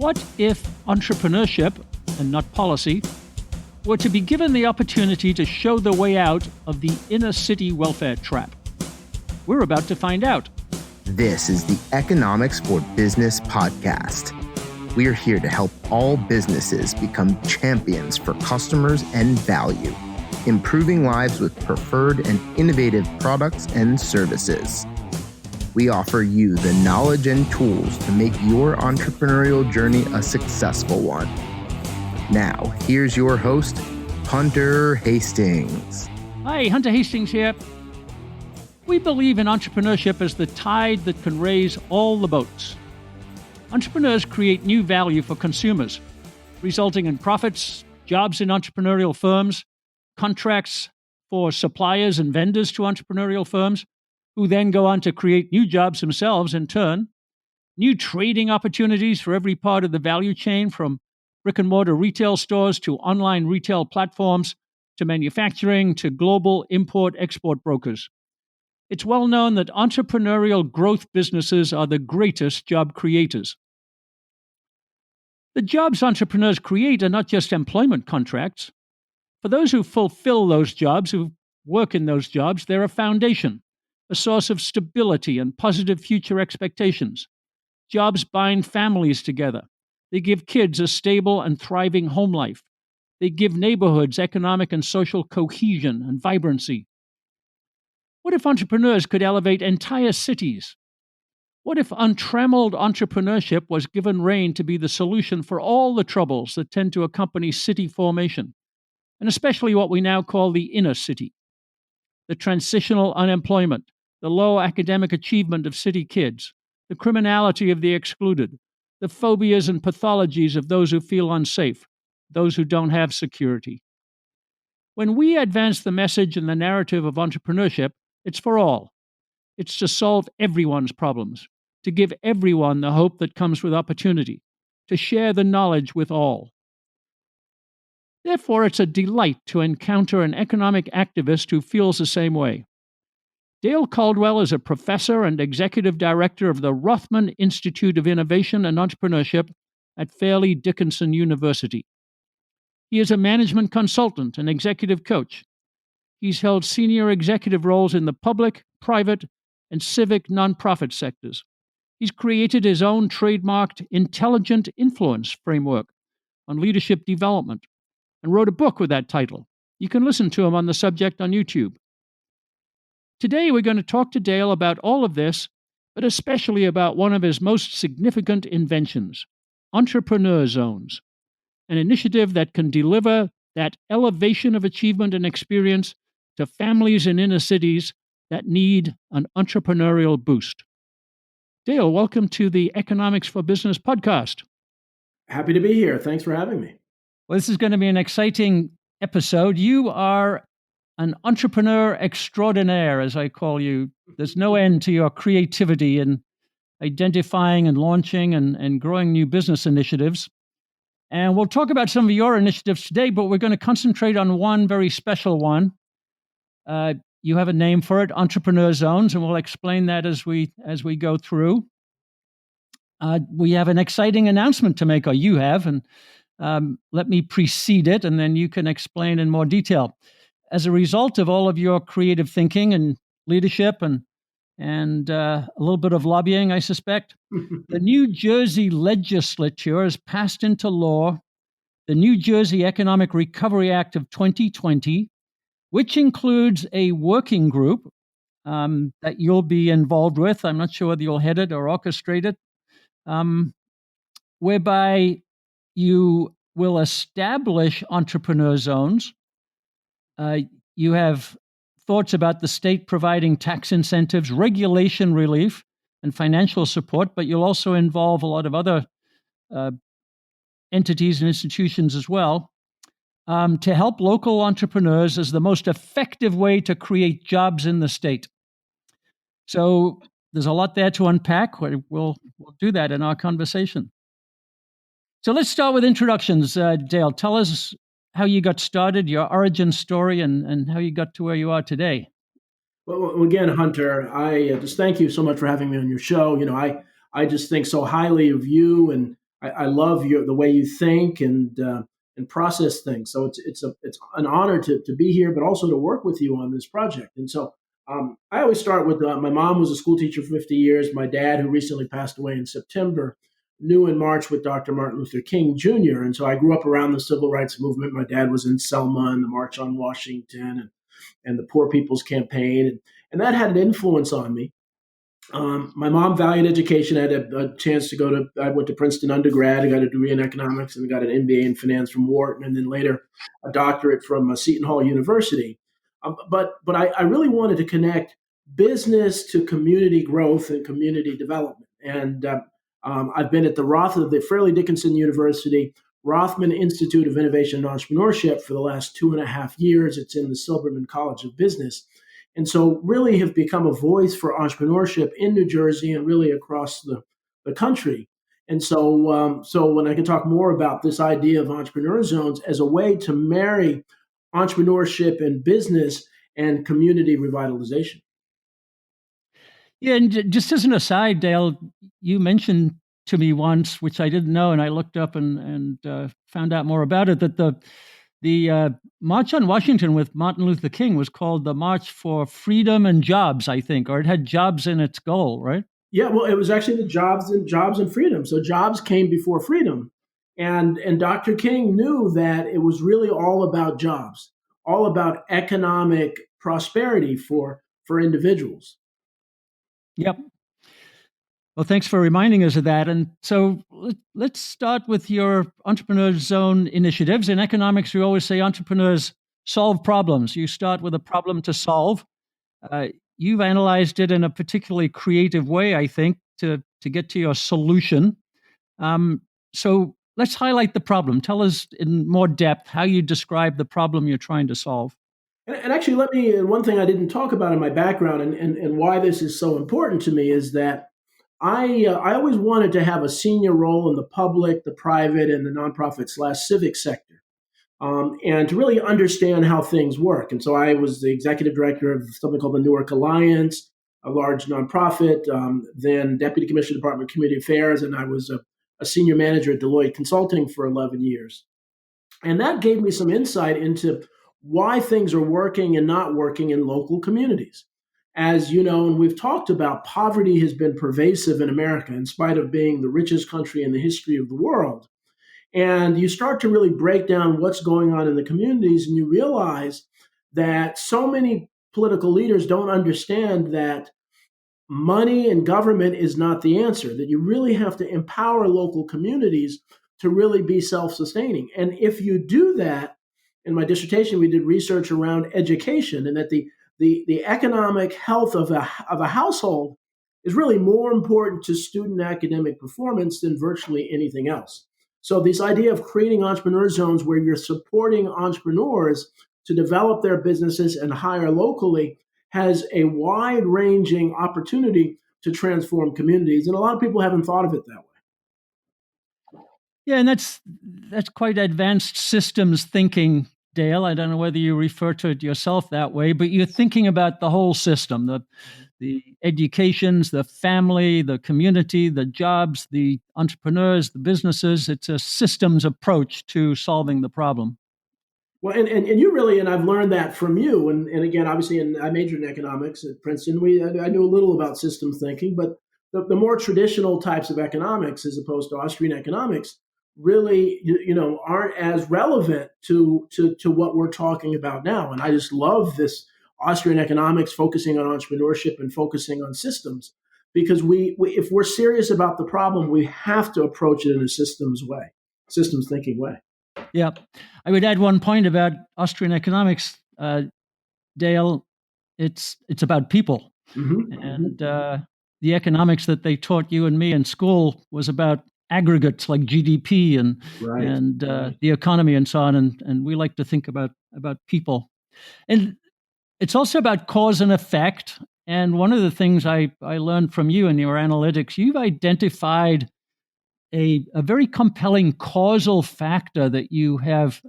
What if entrepreneurship, and not policy, were to be given the opportunity to show the way out of the inner city welfare trap? We're about to find out. This is the Economics for Business podcast. We are here to help all businesses become champions for customers and value, improving lives with preferred and innovative products and services. We offer you the knowledge and tools to make your entrepreneurial journey a successful one. Now, here's your host, Hunter Hastings. Hi, Hunter Hastings here. We believe in entrepreneurship as the tide that can raise all the boats. Entrepreneurs create new value for consumers, resulting in profits, jobs in entrepreneurial firms, contracts for suppliers and vendors to entrepreneurial firms, who then go on to create new jobs themselves in turn, new trading opportunities for every part of the value chain, from brick-and-mortar retail stores to online retail platforms to manufacturing to global import-export brokers. It's well known that entrepreneurial growth businesses are the greatest job creators. The jobs entrepreneurs create are not just employment contracts. For those who fulfill those jobs, who work in those jobs, they're a foundation, a source of stability and positive future expectations. Jobs bind families together. They give kids a stable and thriving home life. They give neighborhoods economic and social cohesion and vibrancy. What if entrepreneurs could elevate entire cities? What if untrammeled entrepreneurship was given rein to be the solution for all the troubles that tend to accompany city formation, and especially what we now call the inner city? The transitional unemployment, the low academic achievement of city kids, the criminality of the excluded, the phobias and pathologies of those who feel unsafe, those who don't have security. When we advance the message and the narrative of entrepreneurship, it's for all. It's to solve everyone's problems, to give everyone the hope that comes with opportunity, to share the knowledge with all. Therefore, it's a delight to encounter an economic activist who feels the same way. Dale Caldwell is a professor and executive director of the Rothman Institute of Innovation and Entrepreneurship at Fairleigh Dickinson University. He is a management consultant and executive coach. He's held senior executive roles in the public, private, and civic nonprofit sectors. He's created his own trademarked Intelligent Influence framework on leadership development and wrote a book with that title. You can listen to him on the subject on YouTube. Today, we're going to talk to Dale about all of this, but especially about one of his most significant inventions, Entrepreneur Zones, an initiative that can deliver that elevation of achievement and experience to families in inner cities that need an entrepreneurial boost. Dale, welcome to the Economics for Business podcast. Happy to be here. Thanks for having me. Well, this is going to be an exciting episode. You are an entrepreneur extraordinaire, as I call you. There's no end to your creativity in identifying and launching and growing new business initiatives. And we'll talk about some of your initiatives today, but we're going to concentrate on one very special one. You have a name for it, Entrepreneur Zones, and we'll explain that as we go through. We have an exciting announcement to make, or you have, and let me precede it, and then you can explain in more detail. As a result of all of your creative thinking and leadership and a little bit of lobbying, I suspect, the New Jersey legislature has passed into law the New Jersey Economic Recovery Act of 2020, which includes a working group that you'll be involved with. I'm not sure whether you'll head it or orchestrate it, whereby you will establish entrepreneur zones. You have thoughts about the state providing tax incentives, regulation relief, and financial support, but you'll also involve a lot of other entities and institutions as well to help local entrepreneurs as the most effective way to create jobs in the state. So there's a lot there to unpack. We'll do that in our conversation. So let's start with introductions. Dale, tell us how you got started, your origin story, and how you got to where you are today. Well, again, Hunter, I just thank you so much for having me on your show. I just think so highly of you, and I love the way you think and process things. So it's an honor to be here, but also to work with you on this project. And so I always start with my mom was a school teacher for 50 years. My dad, who recently passed away in September, knew and marched with Dr. Martin Luther King Jr. And so I grew up around the civil rights movement. My dad was in Selma and the March on Washington and the Poor People's Campaign. And that had an influence on me. My mom valued education. I had a chance to I went to Princeton undergrad. I got a degree in economics and got an MBA in finance from Wharton, and then later a doctorate from Seton Hall University. But I really wanted to connect business to community growth and community development. And I've been at the Fairleigh Dickinson University Rothman Institute of Innovation and Entrepreneurship for the last 2.5 years. It's in the Silberman College of Business. And so really have become a voice for entrepreneurship in New Jersey and really across the country. And so when I can talk more about this idea of entrepreneur zones as a way to marry entrepreneurship and business and community revitalization. Yeah, and just as an aside, Dale, you mentioned to me once, which I didn't know, and I looked up and found out more about it, that the March on Washington with Martin Luther King was called the March for Freedom and Jobs, I think, or it had jobs in its goal, right? Yeah, well, it was actually the jobs and freedom. So jobs came before freedom, and Dr. King knew that it was really all about jobs, all about economic prosperity for individuals. Yep. Well, thanks for reminding us of that. And so let's start with your Entrepreneur Zone initiatives. In economics, we always say entrepreneurs solve problems. You start with a problem to solve. You've analyzed it in a particularly creative way, I think, to get to your solution. So let's highlight the problem. Tell us in more depth how you describe the problem you're trying to solve. And actually, one thing I didn't talk about in my background and why this is so important to me is that I always wanted to have a senior role in the public, the private, and the nonprofit/civic sector, and to really understand how things work. And so I was the executive director of something called the Newark Alliance, a large nonprofit, then deputy commissioner Department of Community Affairs, and I was a senior manager at Deloitte Consulting for 11 years. And that gave me some insight into why things are working and not working in local communities. As you know, and we've talked about, poverty has been pervasive in America in spite of being the richest country in the history of the world. And you start to really break down what's going on in the communities, and you realize that so many political leaders don't understand that money and government is not the answer, that you really have to empower local communities to really be self-sustaining. And if you do that, in my dissertation, we did research around education, and that the economic health of a household is really more important to student academic performance than virtually anything else. So this idea of creating entrepreneur zones where you're supporting entrepreneurs to develop their businesses and hire locally has a wide-ranging opportunity to transform communities. And a lot of people haven't thought of it that way. Yeah, and that's quite advanced systems thinking, Dale. I don't know whether you refer to it yourself that way, but you're thinking about the whole system, the educations, the family, the community, the jobs, the entrepreneurs, the businesses. It's a systems approach to solving the problem. Well, and you really, and I've learned that from you. And again, obviously, I majored in economics at Princeton. I knew a little about systems thinking, but the more traditional types of economics, as opposed to Austrian economics, really, aren't as relevant to what we're talking about now. And I just love this Austrian economics focusing on entrepreneurship and focusing on systems, because we if we're serious about the problem, we have to approach it in a systems thinking way. Yeah. I would add one point about Austrian economics, Dale. It's about people. Mm-hmm. And the economics that they taught you and me in school was about aggregates like GDP and the economy and so on. And we like to think about people. And it's also about cause and effect. And one of the things I learned from you in your analytics, you've identified a very compelling causal factor that you have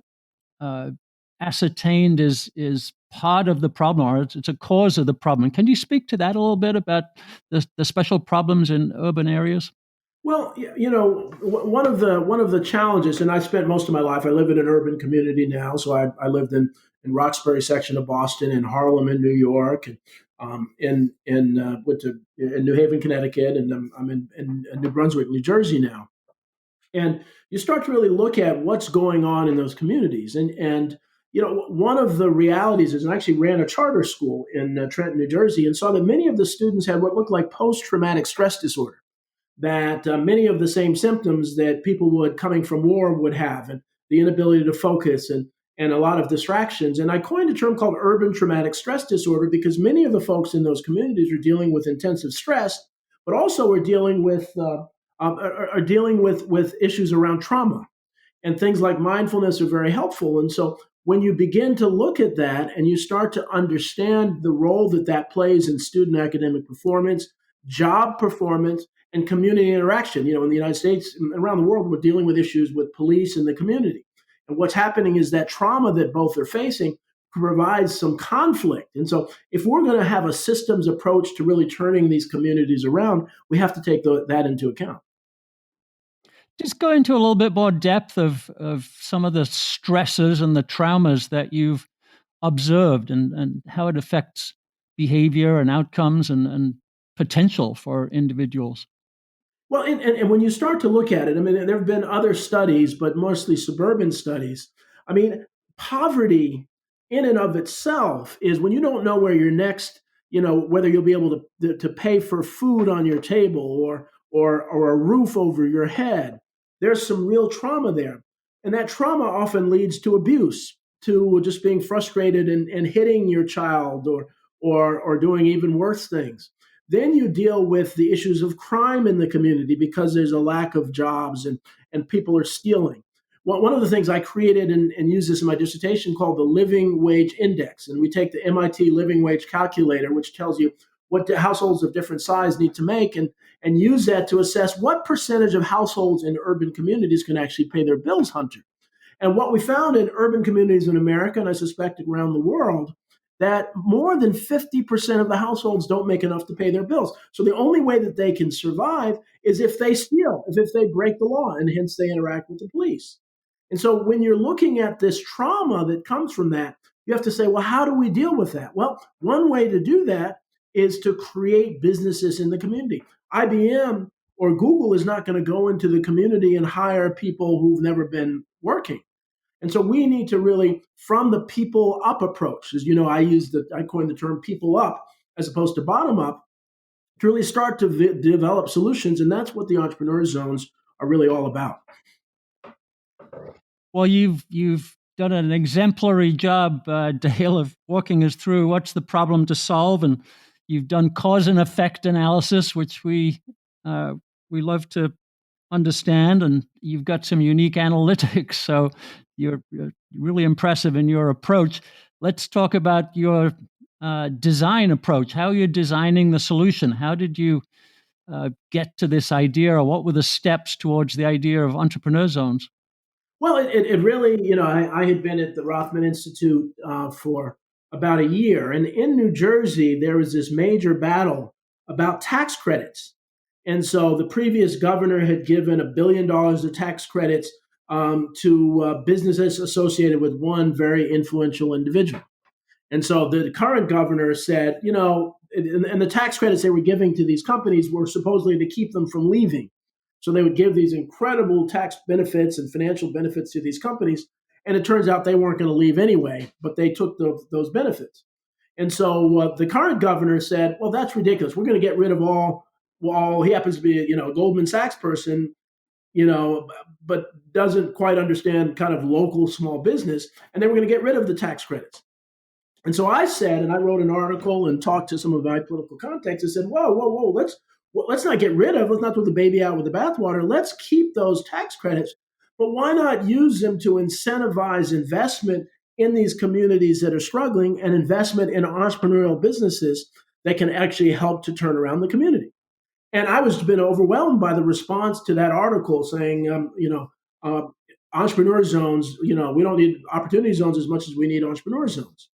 ascertained is part of the problem, or it's a cause of the problem. Can you speak to that a little bit about the special problems in urban areas? Well, one of the challenges, and I spent most of my life. I live in an urban community now, so I lived in Roxbury section of Boston, in Harlem, in New York, and went to in New Haven, Connecticut, and I'm in New Brunswick, New Jersey now. And you start to really look at what's going on in those communities, and one of the realities is, I actually ran a charter school in Trenton, New Jersey, and saw that many of the students had what looked like post-traumatic stress disorder, that many of the same symptoms that people would coming from war would have, and the inability to focus, and a lot of distractions. And I coined a term called urban traumatic stress disorder, because many of the folks in those communities are dealing with intensive stress, but also are dealing with issues around trauma, and things like mindfulness are very helpful. And so when you begin to look at that and you start to understand the role that that plays in student academic performance, job performance, and community interaction, in the United States and around the world, we're dealing with issues with police and the community. And what's happening is that trauma that both are facing provides some conflict. And so if we're going to have a systems approach to really turning these communities around, we have to take that into account. Just go into a little bit more depth of some of the stresses and the traumas that you've observed, and how it affects behavior and outcomes and potential for individuals. Well, and when you start to look at it, I mean, there have been other studies, but mostly suburban studies. I mean, poverty in and of itself is when you don't know where your next, whether you'll be able to pay for food on your table, or a roof over your head. There's some real trauma there. And that trauma often leads to abuse, to just being frustrated and hitting your child, or doing even worse things. Then you deal with the issues of crime in the community, because there's a lack of jobs, and people are stealing. Well, one of the things I created and used this in my dissertation, called the Living Wage Index. And we take the MIT Living Wage Calculator, which tells you what the households of different size need to make, and use that to assess what percentage of households in urban communities can actually pay their bills, Hunter. And what we found in urban communities in America, and I suspect around the world, that more than 50% of the households don't make enough to pay their bills. So the only way that they can survive is if they steal, if they break the law, and hence they interact with the police. And so when you're looking at this trauma that comes from that, you have to say, well, how do we deal with that? Well, one way to do that is to create businesses in the community. IBM or Google is not going to go into the community and hire people who've never been working. And so we need to really, from the people up approach, as I coined the term people up as opposed to bottom up, to really start to develop solutions. And that's what the entrepreneur zones are really all about. Well, you've done an exemplary job, Dale, of walking us through what's the problem to solve, and you've done cause and effect analysis, which we love to understand, and you've got some unique analytics. So you're really impressive in your approach. Let's talk about your design approach. How you're designing the solution. How did you get to this idea, or what were the steps towards the idea of entrepreneur zones? Well, it really, I had been at the Rothman Institute for about a year. And in New Jersey, there was this major battle about tax credits. And so the previous governor had given $1 billion of tax credits to businesses associated with one very influential individual. And so the current governor said, and the tax credits they were giving to these companies were supposedly to keep them from leaving. So they would give these incredible tax benefits and financial benefits to these companies. And it turns out they weren't going to leave anyway, but they took those benefits. And so the current governor said, well, that's ridiculous. We're going to get rid of all. Well, he happens to be a Goldman Sachs person, but doesn't quite understand kind of local small business. And they were going to get rid of the tax credits. And so I said, and I wrote an article and talked to some of my political contacts and said, whoa, let's not get rid of, let's not throw the baby out with the bathwater. Let's keep those tax credits, but why not use them to incentivize investment in these communities that are struggling, and investment in entrepreneurial businesses that can actually help to turn around the community. And I was been overwhelmed by the response to that article saying, entrepreneur zones, we don't need opportunity zones as much as we need entrepreneur zones.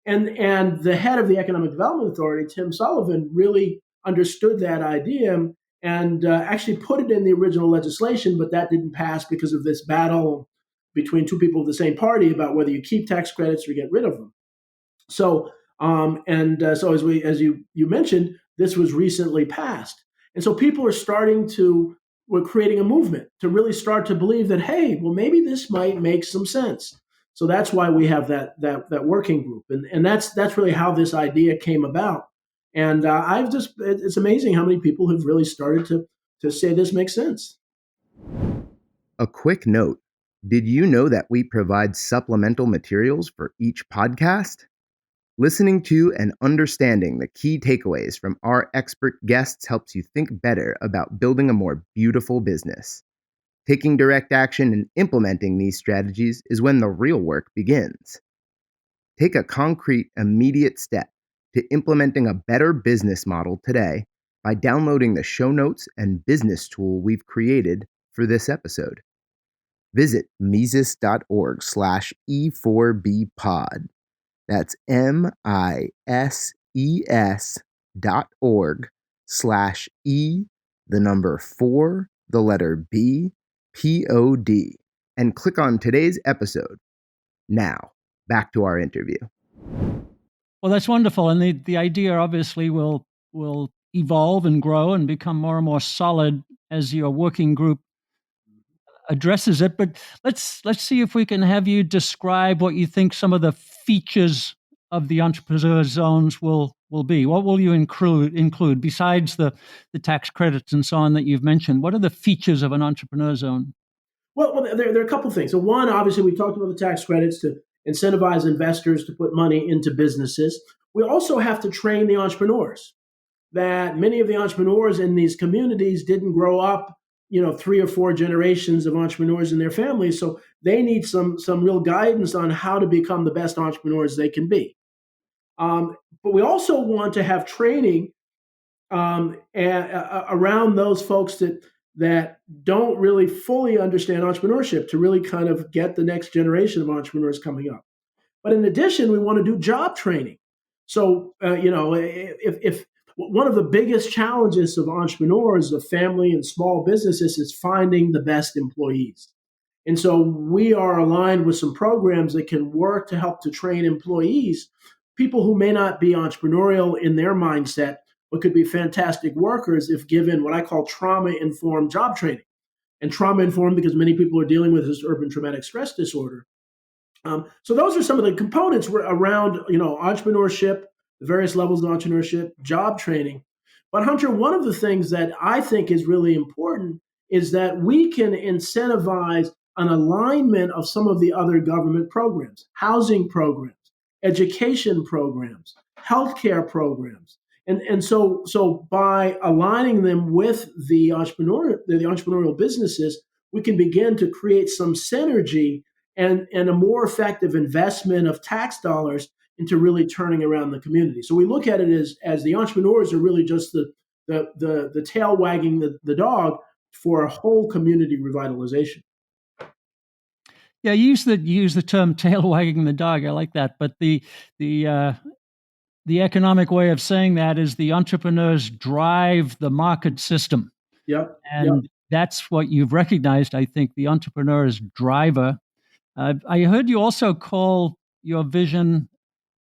And the head of the Economic Development Authority, Tim Sullivan, really understood that idea and actually put it in the original legislation, but that didn't pass because of this battle between two people of the same party about whether you keep tax credits or get rid of them. So, so as you mentioned, this was recently passed, and so people are starting to we're creating a movement to really start to believe that, hey, well, maybe this might make some sense. So that's why we have that working group, and that's really how this idea came about. And it's amazing how many people have really started to say this makes sense. A quick note. Did you know that we provide supplemental materials for each podcast? Listening to and understanding the key takeaways from our expert guests helps you think better about building a more beautiful business. Taking direct action and implementing these strategies is when the real work begins. Take a concrete, immediate step to implementing a better business model today by downloading the show notes and business tool we've created for this episode. Visit Mises.org/E4Bpod. That's MISES.org/E, the number 4, the letter B, POD, and click on today's episode. Now, back to our interview. Well, that's wonderful, and the idea obviously will evolve and grow and become more and more solid as your working group addresses it. But let's see if we can have you describe what you think some of the features of the entrepreneur zones will be. What will you include besides the tax credits and so on that you've mentioned? What are the features of an entrepreneur zone? Well, there are a couple things. So one, obviously, we talked about the tax credits to incentivize investors to put money into businesses. We also have to train the entrepreneurs. That many of the entrepreneurs in these communities didn't grow up, 3 or 4 generations of entrepreneurs in their families, so they need some real guidance on how to become the best entrepreneurs they can be. But we also want to have training around those folks that don't really fully understand entrepreneurship, to really kind of get the next generation of entrepreneurs coming up. But in addition, we want to do job training. So, if one of the biggest challenges of entrepreneurs, of family and small businesses, is finding the best employees. And so we are aligned with some programs that can work to help to train employees, people who may not be entrepreneurial in their mindset, but could be fantastic workers if given what I call trauma-informed job training. And trauma-informed because many people are dealing with this urban traumatic stress disorder. So those are some of the components around, entrepreneurship, the various levels of entrepreneurship, job training. But Hunter, one of the things that I think is really important is that we can incentivize an alignment of some of the other government programs, housing programs, education programs, healthcare programs. And so by aligning them with the entrepreneurial businesses, we can begin to create some synergy and a more effective investment of tax dollars into really turning around the community. So we look at it as the entrepreneurs are really just the tail wagging the dog for a whole community revitalization. Yeah, use the term tail wagging the dog. I like that. But the economic way of saying that is the entrepreneurs drive the market system. Yep. And that's what you've recognized, I think, the entrepreneur is driver. I heard you also call your vision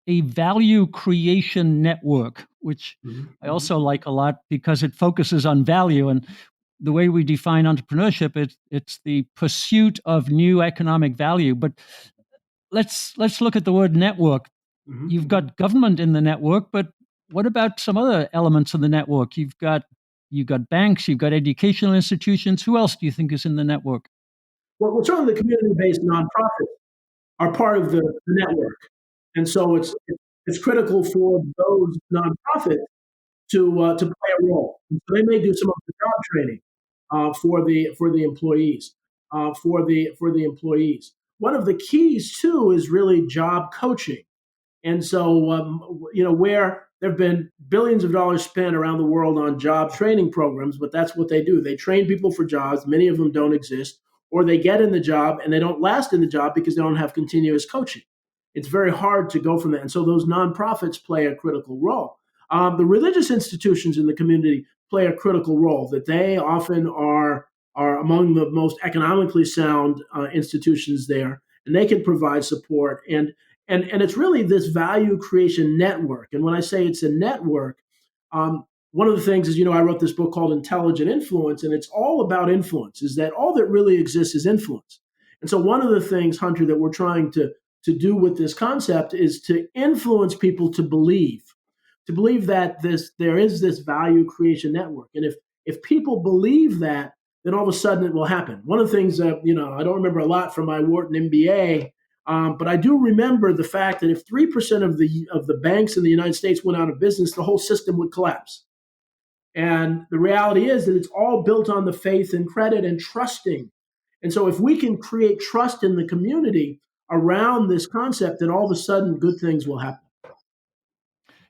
a value creation network, which I also like a lot because it focuses on value. And the way we define entrepreneurship, it's the pursuit of new economic value. But let's look at the word network. You've got government in the network, but what about some other elements of the network? You've got banks, you've got educational institutions. Who else do you think is in the network? Well, certainly the community-based nonprofits are part of the network, and so it's critical for those nonprofits to play a role. And so they may do some of the job training for the employees. One of the keys too is really job coaching. And so, where there have been billions of dollars spent around the world on job training programs, but that's what they do. They train people for jobs. Many of them don't exist, or they get in the job and they don't last in the job because they don't have continuous coaching. It's very hard to go from that. And so those nonprofits play a critical role. The religious institutions in the community play a critical role, that they often are among the most economically sound institutions there, and they can provide support. And it's really this value creation network. And when I say it's a network, one of the things is, I wrote this book called Intelligent Influence, and it's all about influence, is that all that really exists is influence. And so one of the things, Hunter, that we're trying to do with this concept is to influence people to believe that there is this value creation network. And if people believe that, then all of a sudden it will happen. One of the things that, I don't remember a lot from my Wharton MBA, but I do remember the fact that if 3% of the banks in the United States went out of business, the whole system would collapse. And the reality is that it's all built on the faith and credit and trusting. And so if we can create trust in the community around this concept, then all of a sudden good things will happen.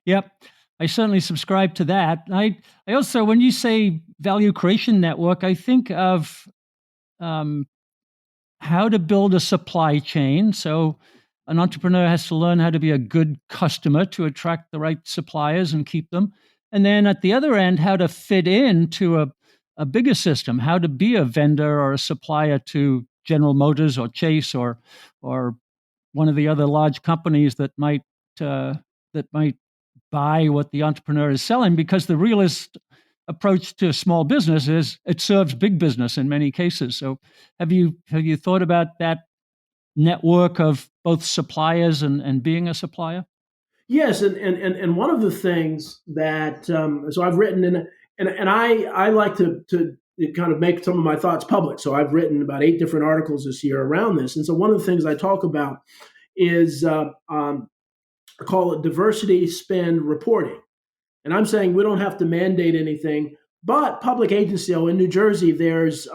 Yep. I certainly subscribe to that. I also, when you say value creation network, I think of how to build a supply chain. So an entrepreneur has to learn how to be a good customer to attract the right suppliers and keep them. And then at the other end, how to fit into a bigger system, how to be a vendor or a supplier to General Motors or Chase or one of the other large companies that might buy what the entrepreneur is selling, because the realist approach to small business is it serves big business in many cases. So have you thought about that network of both suppliers and being a supplier? Yes, and one of the things that so I've written and I like to kind of make some of my thoughts public. So I've written about 8 different articles this year around this. And so one of the things I talk about is I call it diversity spend reporting. And I'm saying we don't have to mandate anything, but public agency, in New Jersey, there's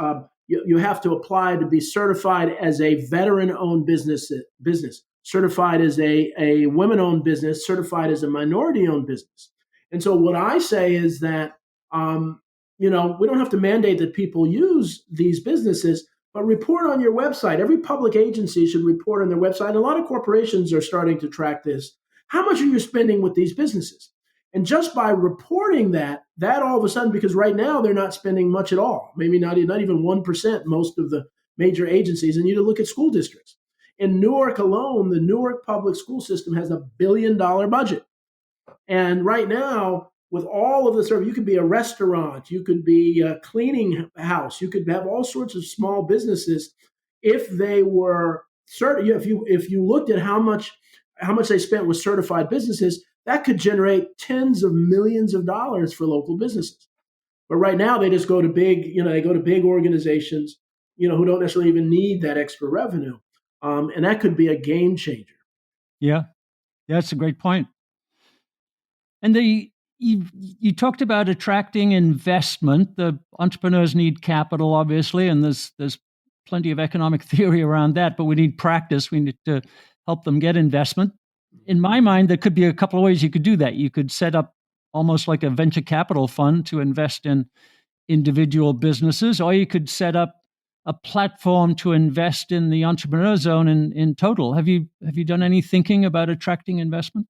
you have to apply to be certified as a veteran-owned business, certified as a women-owned business, certified as a minority-owned business. And so what I say is that we don't have to mandate that people use these businesses, but report on your website. Every public agency should report on their website. And a lot of corporations are starting to track this. How much are you spending with these businesses? And just by reporting that all of a sudden, because right now they're not spending much at all, maybe not even 1%, most of the major agencies. And you look at school districts. In Newark alone, the Newark public school system has $1 billion budget. And right now, with all of the service, you could be a restaurant, you could be a cleaning house, you could have all sorts of small businesses if they were certain. If you looked at how much they spent with certified businesses, that could generate tens of millions of dollars for local businesses. But right now, they just go to big organizations, who don't necessarily even need that extra revenue, and that could be a game changer. Yeah, that's a great point. And you talked about attracting investment. The entrepreneurs need capital, obviously, and there's plenty of economic theory around that, but we need practice. We need to help them get investment. In my mind, there could be a couple of ways you could do that. You could set up almost like a venture capital fund to invest in individual businesses, or you could set up a platform to invest in the entrepreneur zone in total. Have you done any thinking about attracting investment?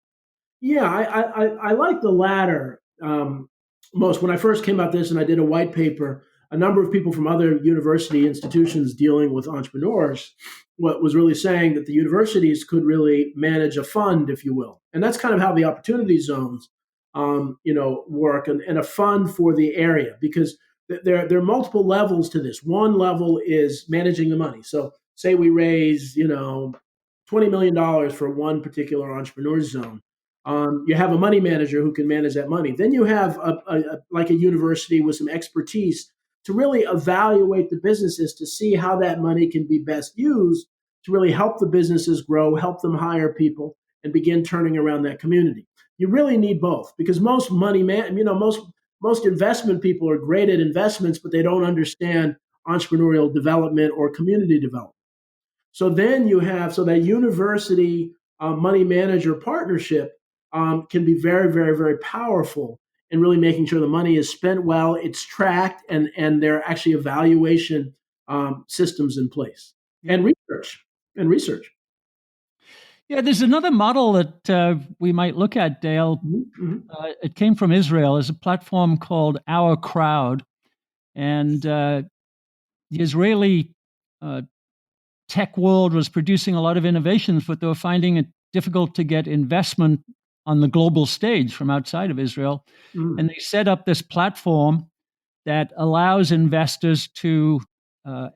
Yeah, I like the latter most. When I first came out this and I did a white paper, a number of people from other university institutions dealing with entrepreneurs was really saying that the universities could really manage a fund, if you will. And that's kind of how the opportunity zones work, and a fund for the area, because there are multiple levels to this. One level is managing the money. So say we raise, $20 million for one particular entrepreneur zone. You have a money manager who can manage that money. Then you have like a university with some expertise to really evaluate the businesses to see how that money can be best used to really help the businesses grow, help them hire people, and begin turning around that community. You really need both, because most most investment people are great at investments, but they don't understand entrepreneurial development or community development. So then that university money manager partnership can be very, very, very powerful in really making sure the money is spent well, it's tracked, and there are actually evaluation systems in place, and research. Yeah, there's another model that we might look at, Dale. Mm-hmm. It came from Israel. There's a platform called OurCrowd, and the Israeli uh, tech world was producing a lot of innovations, but they were finding it difficult to get investment on the global stage from outside of Israel. Mm-hmm. And they set up this platform that allows investors to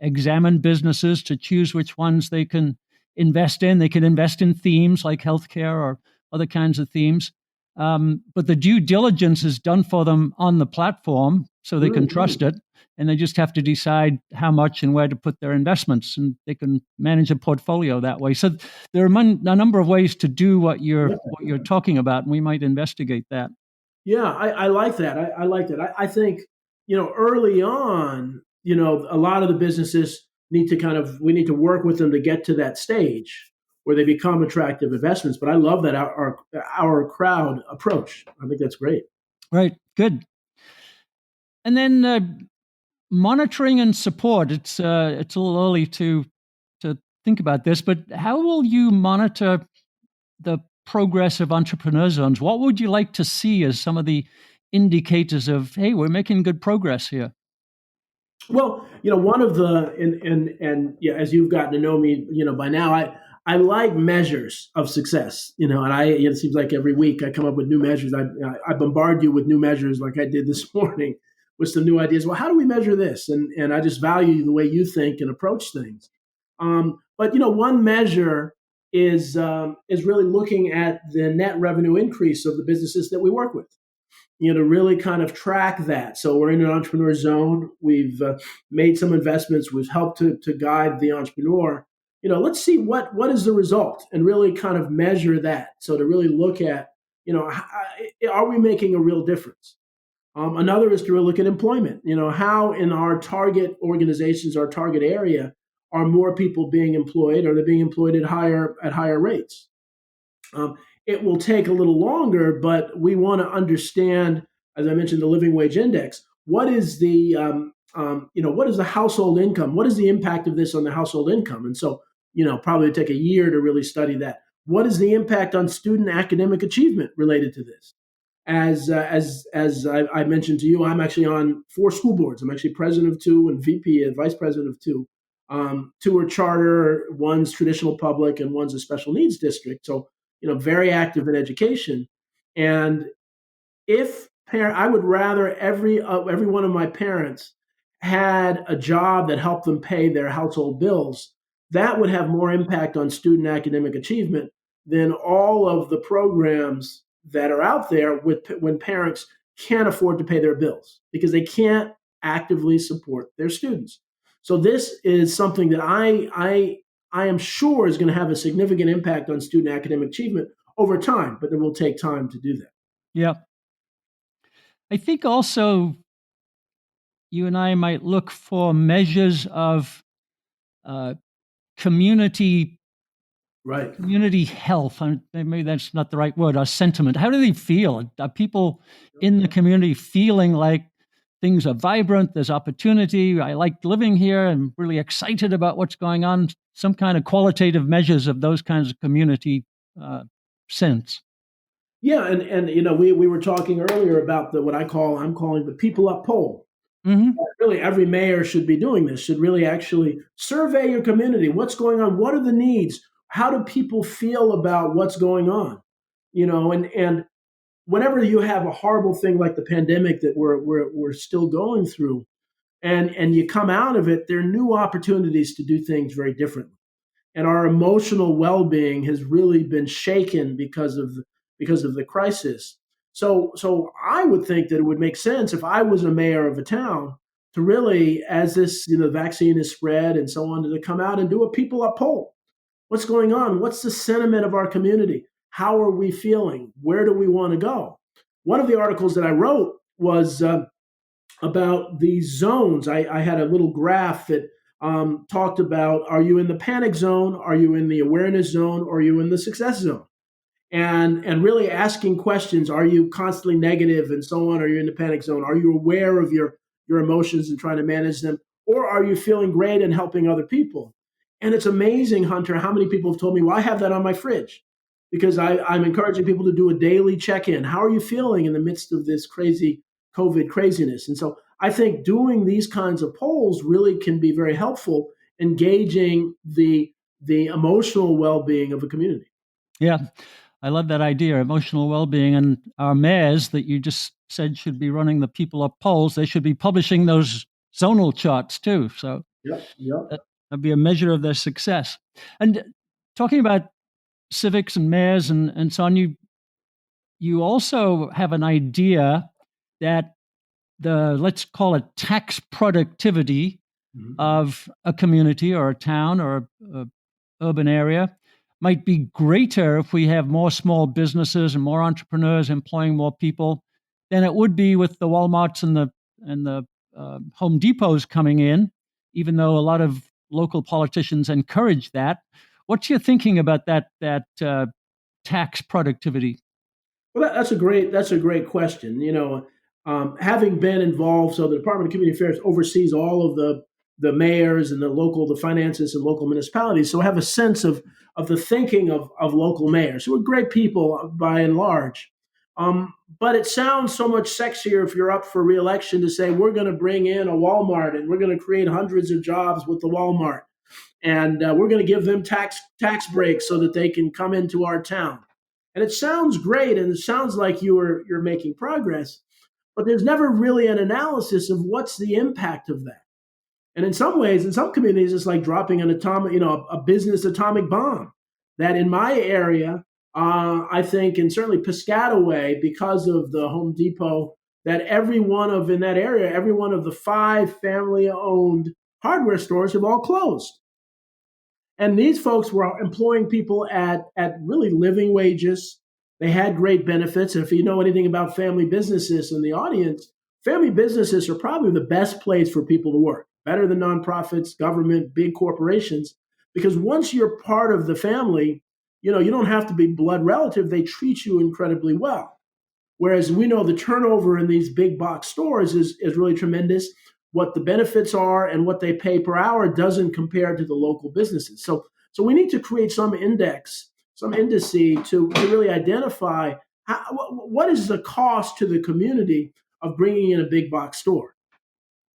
examine businesses to choose which ones they can invest in. They can invest in themes like healthcare or other kinds of themes. But the due diligence is done for them on the platform so they can trust it. And they just have to decide how much and where to put their investments, and they can manage a portfolio that way. So there are a number of ways to do what you're talking about, and we might investigate that. Yeah, I like that. I like that. I think, early on, a lot of the businesses need to we need to work with them to get to that stage where they become attractive investments. But I love that our crowd approach. I think that's great. Right. Good. And then monitoring and support. It's a little early to think about this, but how will you monitor the progress of entrepreneur zones? What would you like to see as some of the indicators of, hey, we're making good progress here? Well, one of the and yeah, as you've gotten to know me, by now, I like measures of success, and it seems like every week I come up with new measures. I bombard you with new measures like I did this morning with some new ideas. Well, how do we measure this? And I just value the way you think and approach things. But one measure is really looking at the net revenue increase of the businesses that we work with, to really kind of track that. So we're in an entrepreneur zone. We've made some investments. We've helped to guide the entrepreneur. Let's see what is the result and really kind of measure that. So to really look at, are we making a real difference? Another is to really look at employment. How in our target organizations, our target area, are more people being employed? Are they being employed at higher rates? It will take a little longer, but we want to understand, as I mentioned, the living wage index. What is what is the household income? What is the impact of this on the household income? And so, probably take a year to really study that. What is the impact on student academic achievement related to this? As I mentioned to you, I'm actually on 4 school boards. I'm actually president of 2 and VP and vice president of 2. 2 are charter, one's traditional public, and one's a special needs district. So, very active in education. And if I would rather every one of my parents had a job that helped them pay their household bills. That would have more impact on student academic achievement than all of the programs that are out there when parents can't afford to pay their bills because they can't actively support their students. So this is something that I am sure is going to have a significant impact on student academic achievement over time, but it will take time to do that. Yeah. I think also you and I might look for measures of uh, community Right. community health. Maybe that's not the right word. Or sentiment. How do they feel? Are people in the community feeling like things are vibrant? There's opportunity. I like living here. I'm really excited about what's going on. Some kind of qualitative measures of those kinds of community sense. Yeah, and we were talking earlier about I'm calling the people up poll. Mm-hmm. Really, every mayor should be doing this. Should really actually survey your community. What's going on? What are the needs? How do people feel about what's going on? And whenever you have a horrible thing like the pandemic that we're still going through, and you come out of it, there are new opportunities to do things very differently. And our emotional well-being has really been shaken because of the crisis. So I would think that it would make sense if I was a mayor of a town to really, as this vaccine is spread and so on, to come out and do a people up poll. What's going on? What's the sentiment of our community? How are we feeling? Where do we want to go? One of the articles that I wrote was about these zones. I had a little graph that talked about, are you in the panic zone? Are you in the awareness zone? Or are you in the success zone? And really asking questions. Are you constantly negative and so on? Are you in the panic zone? Are you aware of your emotions and trying to manage them? Or are you feeling great and helping other people? And it's amazing, Hunter, how many people have told me, well, I have that on my fridge because I'm encouraging people to do a daily check-in. How are you feeling in the midst of this crazy COVID craziness? And so I think doing these kinds of polls really can be very helpful in gauging the emotional well-being of a community. Yeah, I love that idea, emotional well-being. And our mayors that you just said should be running the people up polls, they should be publishing those zonal charts too. So Yep, yep. that'd be a measure of their success. And talking about civics and mayors and so on, you also have an idea that let's call it tax productivity of a community or a town or a urban area might be greater if we have more small businesses and more entrepreneurs employing more people than it would be with the Walmarts and the Home Depots coming in, even though a lot of local politicians encourage that. What's your thinking about that tax productivity? Well, that's a great question. Having been involved, so the Department of Community Affairs oversees all of the mayors and the finances and local municipalities. So I have a sense of the thinking of local mayors who are great people by and large. But it sounds so much sexier if you're up for reelection to say we're going to bring in a Walmart and we're going to create hundreds of jobs with the Walmart and we're going to give them tax breaks so that they can come into our town. And it sounds great, and it sounds like you're making progress, but there's never really an analysis of what's the impact of that. And in some ways, in some communities, it's like dropping a business atomic bomb. That in my area, I think, and certainly Piscataway, because of the Home Depot, that every one of the 5 family-owned hardware stores have all closed. And these folks were employing people at really living wages. They had great benefits. And if you know anything about family businesses in the audience, family businesses are probably the best place for people to work, better than nonprofits, government, big corporations. Because once you're part of the family, you don't have to be blood relative. They treat you incredibly well. Whereas we know the turnover in these big box stores is really tremendous. What the benefits are and what they pay per hour doesn't compare to the local businesses. So we need to create some indice to really identify what is the cost to the community of bringing in a big box store.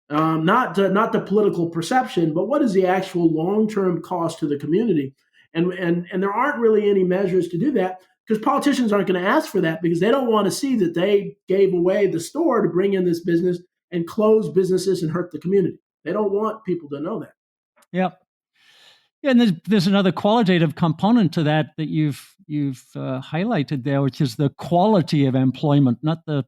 Not the political perception, but what is the actual long-term cost to the community? And there aren't really any measures to do that because politicians aren't going to ask for that because they don't want to see that they gave away the store to bring in this business and close businesses and hurt the community. They don't want people to know that. Yep. Yeah, and there's another qualitative component to that you've highlighted there, which is the quality of employment, not the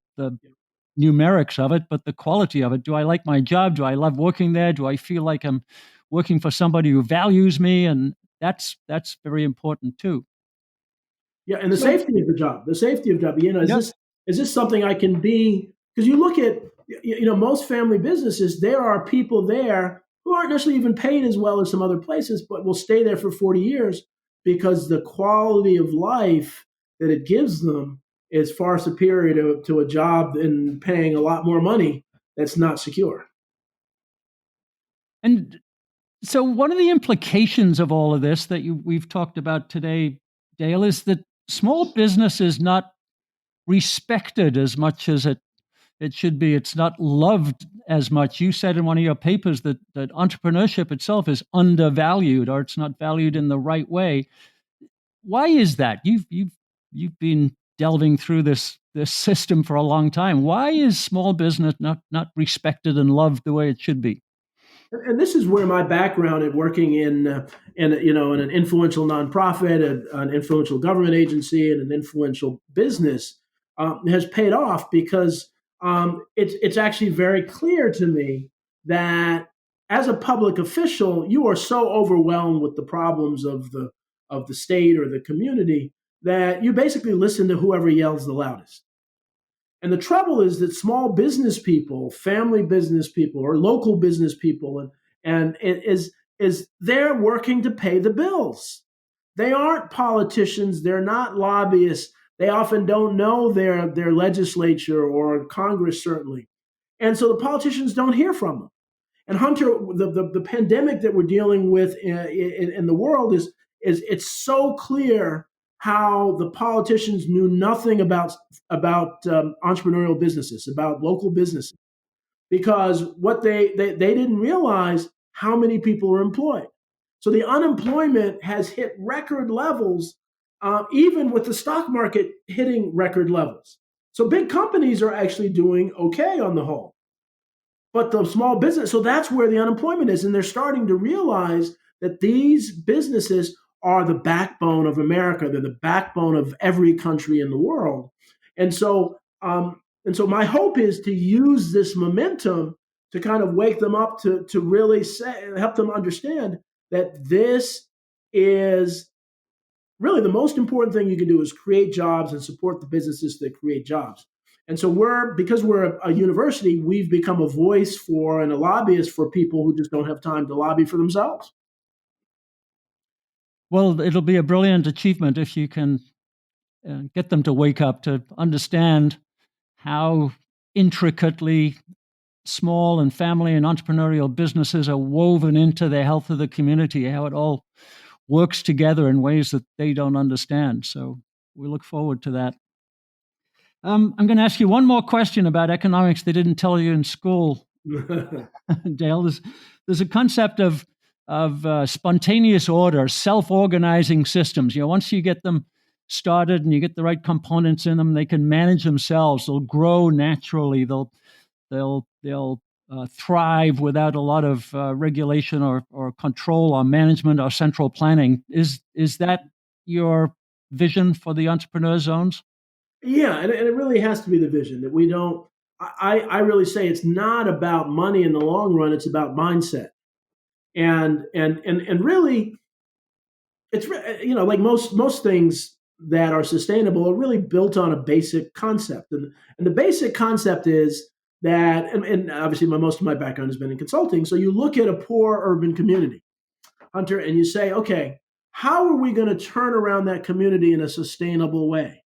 numerics of it, but the quality of it. Do I like my job? Do I love working there? Do I feel like I'm working for somebody who values me? And that's very important too. Yeah, and the safety of the job. Is this something I can be? Because you look at most family businesses, there are people there who aren't necessarily even paid as well as some other places, but will stay there for 40 years because the quality of life that it gives them is far superior to a job and paying a lot more money that's not secure. And so one of the implications of all of this that we've talked about today, Dale, is that small business is not respected as much as it should be. It's not loved as much. You said in one of your papers that entrepreneurship itself is undervalued or it's not valued in the right way. Why is that? You've been delving through this system for a long time. Why is small business not respected and loved the way it should be? And this is where my background in working in an influential nonprofit, an influential government agency, and an influential business has paid off because it's actually very clear to me that as a public official, you are so overwhelmed with the problems of the state or the community that you basically listen to whoever yells the loudest. And the trouble is that small business people, family business people, or local business people, and it is they're working to pay the bills. They aren't politicians. They're not lobbyists. They often don't know their legislature or Congress, certainly. And so the politicians don't hear from them. And Hunter, the pandemic that we're dealing with in the world is it's so clear how the politicians knew nothing about entrepreneurial businesses, about local businesses, because what they didn't realize how many people are employed. So the unemployment has hit record levels, even with the stock market hitting record levels. So big companies are actually doing okay on the whole. But the small business, so that's where the unemployment is. And they're starting to realize that these businesses are the backbone of America. They're the backbone of every country in the world. And so, my hope is to use this momentum to kind of wake them up to really help them understand that this is really the most important thing you can do is create jobs and support the businesses that create jobs. And so because we're a university, we've become a voice for and a lobbyist for people who just don't have time to lobby for themselves. Well, it'll be a brilliant achievement if you can get them to wake up, to understand how intricately small and family and entrepreneurial businesses are woven into the health of the community, how it all works together in ways that they don't understand. So we look forward to that. I'm going to ask you one more question about economics they didn't tell you in school, Dale. There's a concept of spontaneous order, self-organizing systems. Once you get them started and you get the right components in them, they can manage themselves. They'll grow naturally. They'll thrive without a lot of regulation or control or management or central planning. Is that your vision for the entrepreneur zones? Yeah, and it really has to be the vision that we don't. I really say it's not about money in the long run. It's about mindset, and really, it's like most things that are sustainable are really built on a basic concept, and the basic concept is that, and obviously most of my background has been in consulting. So you look at a poor urban community, Hunter, and you say, okay, how are we going to turn around that community in a sustainable way?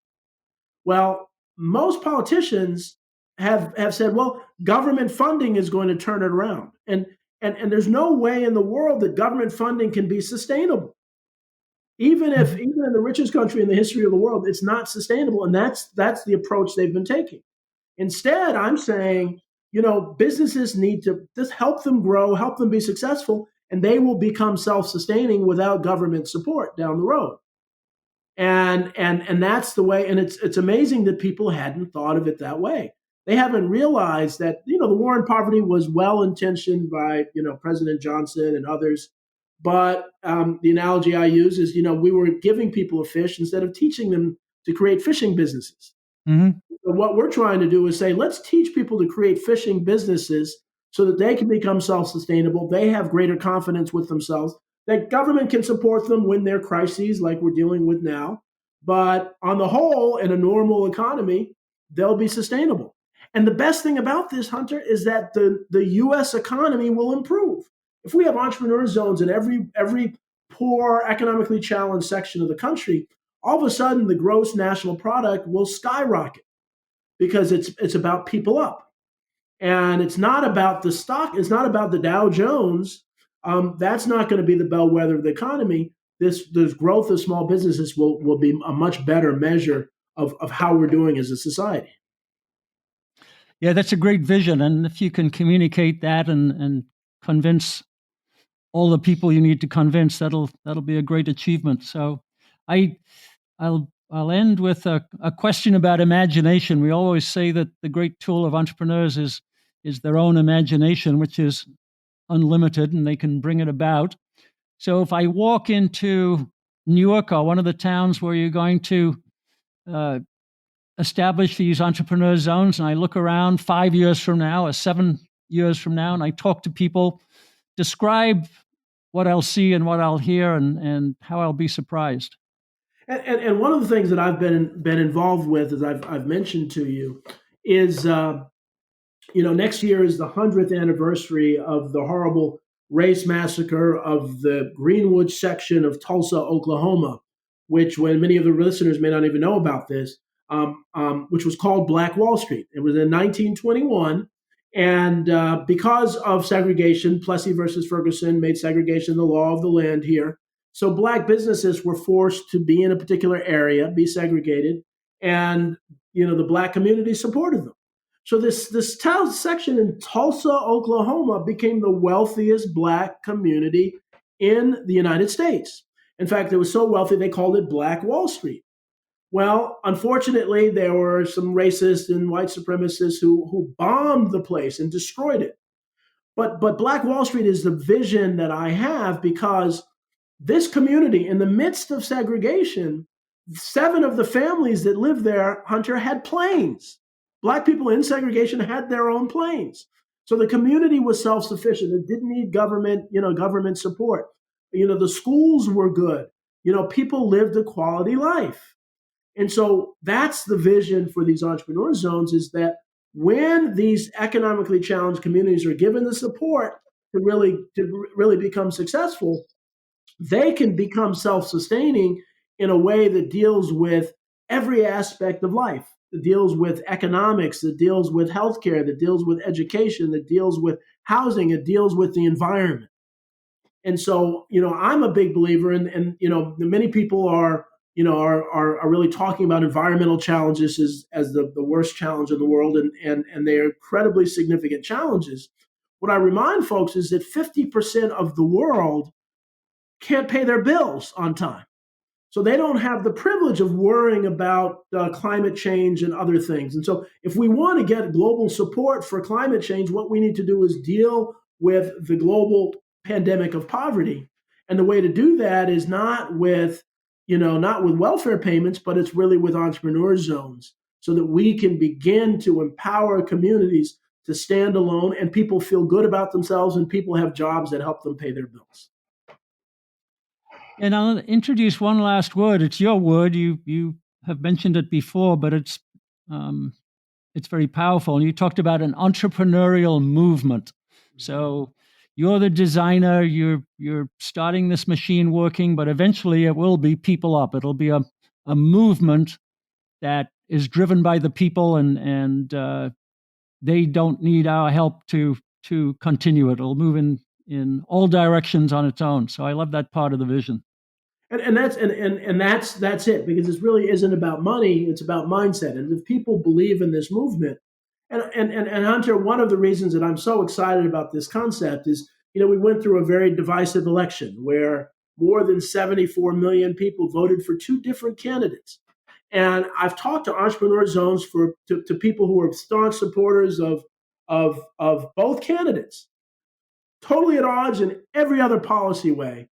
Well, most politicians have said, well, government funding is going to turn it around. And there's no way in the world that government funding can be sustainable. Even in the richest country in the history of the world, it's not sustainable. And that's the approach they've been taking. Instead, I'm saying, businesses need to just help them grow, help them be successful, and they will become self-sustaining without government support down the road. And that's the way. And it's amazing that people hadn't thought of it that way. They haven't realized that the war on poverty was well intentioned by President Johnson and others, but the analogy I use is we were giving people a fish instead of teaching them to create fishing businesses. Mm-hmm. So what we're trying to do is say, let's teach people to create fishing businesses so that they can become self-sustainable. They have greater confidence with themselves. That government can support them when there are crises like we're dealing with now. But on the whole, in a normal economy, they'll be sustainable. And the best thing about this, Hunter, is that the U.S. economy will improve. If we have entrepreneur zones in every poor, economically challenged section of the country, all of a sudden the gross national product will skyrocket because it's about people up. And it's not about the stock. It's not about the Dow Jones. That's not going to be the bellwether of the economy. This growth of small businesses will be a much better measure of how we're doing as a society. Yeah, that's a great vision. And if you can communicate that and convince all the people you need to convince, that'll be a great achievement. So I'll end with a question about imagination. We always say that the great tool of entrepreneurs is their own imagination, which is unlimited, and they can bring it about. So if I walk into Newark or one of the towns where you're going to establish these entrepreneur zones, and I look around 5 years from now or 7 years from now, and I talk to people, describe what I'll see and what I'll hear and how I'll be surprised. And one of the things that I've been involved with, as I've mentioned to you, is next year is the 100th anniversary of the horrible race massacre of the Greenwood section of Tulsa, Oklahoma, which, when many of the listeners may not even know about this, which was called Black Wall Street. It was in 1921, And because of segregation, Plessy versus Ferguson made segregation the law of the land here. So black businesses were forced to be in a particular area, be segregated, and the black community supported them. So this town section in Tulsa, Oklahoma, became the wealthiest black community in the United States. In fact, it was so wealthy they called it Black Wall Street. Well, unfortunately, there were some racists and white supremacists who bombed the place and destroyed it. But Black Wall Street is the vision that I have, because this community, in the midst of segregation, 7 of the families that lived there, Hunter, had planes. Black people in segregation had their own planes. So the community was self-sufficient. It didn't need government support. The schools were good. People lived a quality life. And so that's the vision for these entrepreneur zones, is that when these economically challenged communities are given the support to really become successful, they can become self-sustaining in a way that deals with every aspect of life. That deals with economics, that deals with healthcare, that deals with education, that deals with housing, it deals with the environment. And so, I'm a big believer in, and many people are really talking about environmental challenges as the worst challenge in the world, and they're incredibly significant challenges. What I remind folks is that 50% of the world can't pay their bills on time. So they don't have the privilege of worrying about climate change and other things. And so if we want to get global support for climate change, what we need to do is deal with the global pandemic of poverty. And the way to do that is not with welfare payments, but it's really with entrepreneur zones, so that we can begin to empower communities to stand alone, and people feel good about themselves, and people have jobs that help them pay their bills. And I'll introduce one last word. It's your word. You have mentioned it before, but it's very powerful. And you talked about an entrepreneurial movement. So you're the designer. You're starting this machine working, but eventually it will be people up. It'll be a movement that is driven by the people, and they don't need our help to continue it. It'll move in all directions on its own. So I love that part of the vision. And that's it, because this really isn't about money, it's about mindset. And if people believe in this movement, and Hunter, one of the reasons that I'm so excited about this concept is, we went through a very divisive election where more than 74 million people voted for 2 different candidates. And I've talked to entrepreneur zones to people who are staunch supporters of both candidates, totally at odds in every other policy way.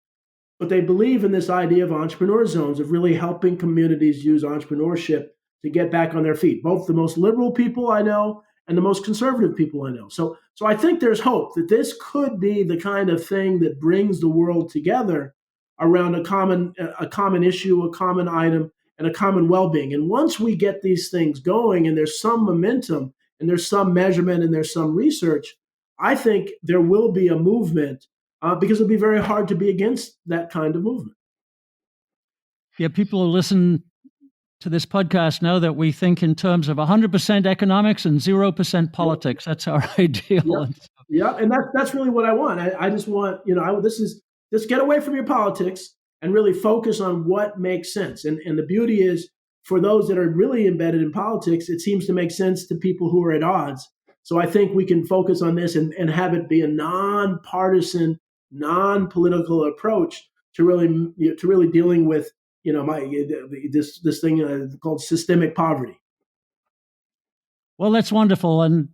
But they believe in this idea of entrepreneur zones, of really helping communities use entrepreneurship to get back on their feet, both the most liberal people I know and the most conservative people I know. So I think there's hope that this could be the kind of thing that brings the world together around a common issue, a common item, and a common well-being. And once we get these things going, and there's some momentum, and there's some measurement, and there's some research, I think there will be a movement, because it'll be very hard to be against that kind of movement. Yeah, people who listen to this podcast know that we think in terms of 100% economics and 0% politics. That's our ideal. Yeah, and that's really what I want. I just want, just get away from your politics and really focus on what makes sense. And the beauty is, for those that are really embedded in politics, it seems to make sense to people who are at odds. So I think we can focus on this and have it be a nonpartisan, non-political approach to really dealing with this thing called systemic poverty. Well, that's wonderful, and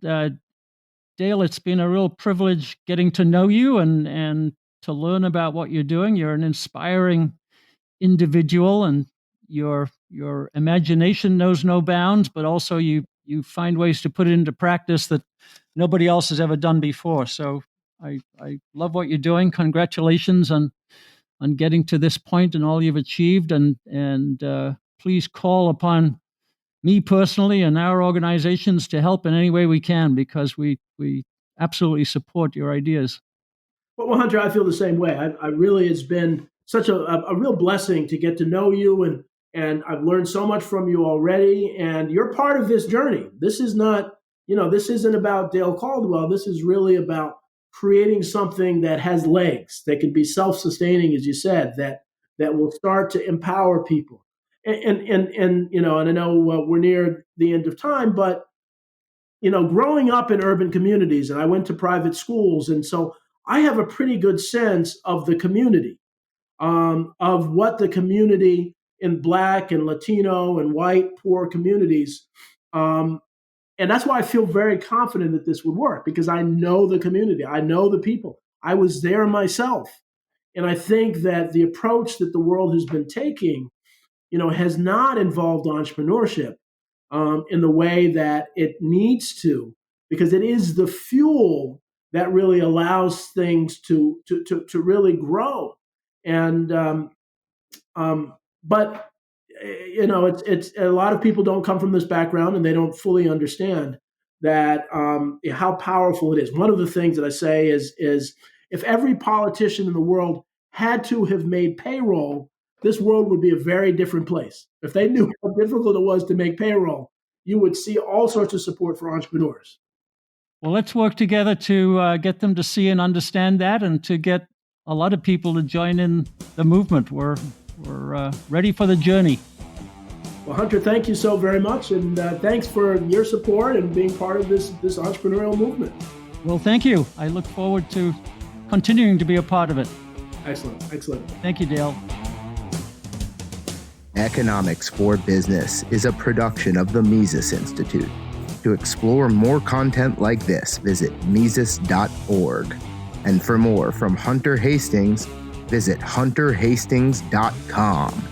Dale, it's been a real privilege getting to know you and to learn about what you're doing. You're an inspiring individual, and your imagination knows no bounds, but also you find ways to put it into practice that nobody else has ever done before. So I love what you're doing. Congratulations on getting to this point and all you've achieved. And please call upon me personally and our organizations to help in any way we can, because we absolutely support your ideas. Well, Hunter, I feel the same way. I really, it's been such a real blessing to get to know you, and I've learned so much from you already. And you're part of this journey. This is not this isn't about Dale Caldwell. This is really about creating something that has legs, that can be self-sustaining, as you said, that will start to empower people. And I know we're near the end of time, but growing up in urban communities, and I went to private schools, and so I have a pretty good sense of the community, of what the community in Black and Latino and white poor communities, and that's why I feel very confident that this would work, because I know the community, I know the people, I was there myself, and I think that the approach that the world has been taking, has not involved entrepreneurship in the way that it needs to, because it is the fuel that really allows things to really grow. And but it's a lot of people don't come from this background, and they don't fully understand that how powerful it is. One of the things that I say is if every politician in the world had to have made payroll, this world would be a very different place. If they knew how difficult it was to make payroll, you would see all sorts of support for entrepreneurs. Well, let's work together to get them to see and understand that, and to get a lot of people to join in the movement. We're ready for the journey. Well, Hunter, thank you so very much, and thanks for your support and being part of this entrepreneurial movement. Well, thank you. I look forward to continuing to be a part of it. Excellent. Thank you, Dale. Economics for Business is a production of the Mises Institute. To explore more content like this, visit Mises.org. And for more from Hunter Hastings, visit hunterhastings.com.